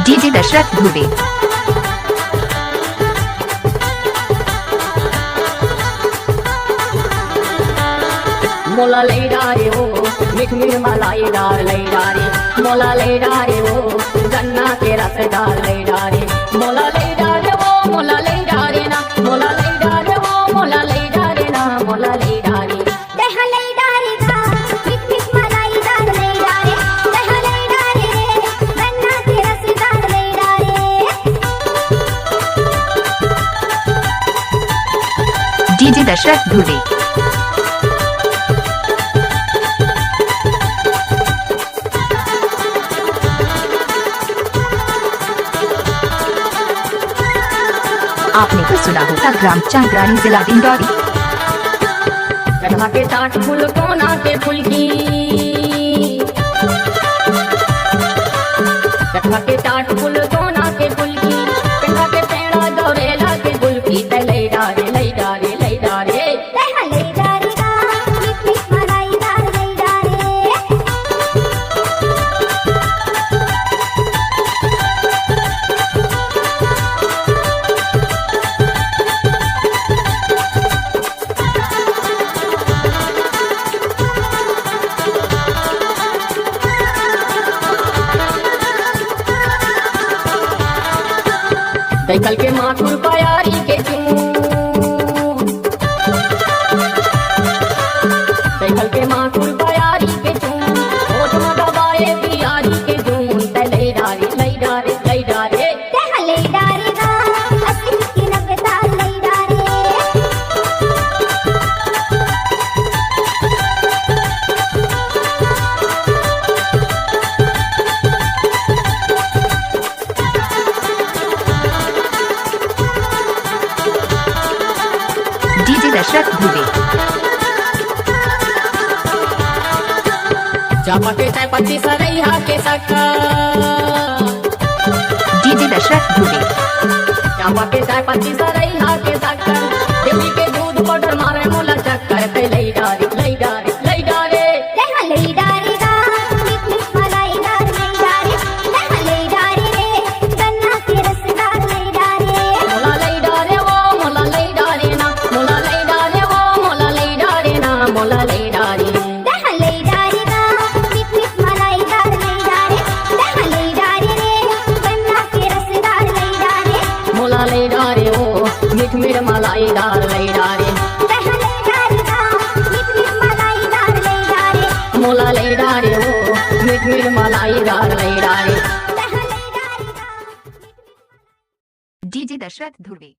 DJ Dasharath धुबे। मोला लैडारे हो मीठ मीठ मलाईदार लैडारे, मोला लैडारे हो गन्ना के रसदार लैडारे, मोला लैडारे हो मोला लैडारे ना, मोला लैडारे हो मोला लैडारे ना, मोला लैडारे दहा लैडारे का मीठ मीठ मलाईदार लैडारे, दहा लैडारे रे गन्ना के रसदार लैडारे। डीजे दशरथ धुबे। आपने तो सुना होगा ग्राम चांद्रानी जिला डिंडौरी। कटवा के टाट फूल कोना के फुलकी, कटवा के टाट फूल कोना के फुलकी, कटवा के पेड़ा दौरेला के गुलकी, लैडारे लैडारे लैडारे दहा लैडारे का मीठ मीठ मलाईदार लैडारे। दैकल के माथुर प्यारी के चूम, दैकल के माथुर प्यारी के चूम, होठ में दबाए बियारी के जून, लैडारे लैडारे लैडारे दहा लैडारे का असली की नगदार लैडारे। डीजे दशरथ धुबे। चापा के चाय पत्ती सरैया के सक्का, डीजे दशरथ धुबे। चापा के चाय पत्ती सरैया के सक्का, दिल्ली के दूध पाउडर मारे मोला चक्कर, लैडारे लैडारे लैडारे दहा लैडारे का मीठ मीठ मलाईदार लैडारे, दहा लैडारे रे गन्ना के रसदार लैडारे। मोला लैडारे वो मोला लैडारे ना, मोला लैडारे वो मोला लैडारे ना, मोला लैडारे दहा लैडारे का मीठ मीठ मलाईदार लैडारे, दहा लैडारे रे गन्ना के रसदार लैडारे। मोला लैडारे वो मीठ मीठ मलाईदार लैडारे, दहा लैडारे का मीठ मीठ मलाईदार लैडारे, मोला लैडारे वो मीठ मीठ मलाईदार लैडारे। दहा लैडारे का। डीजे दशरथ धुबे।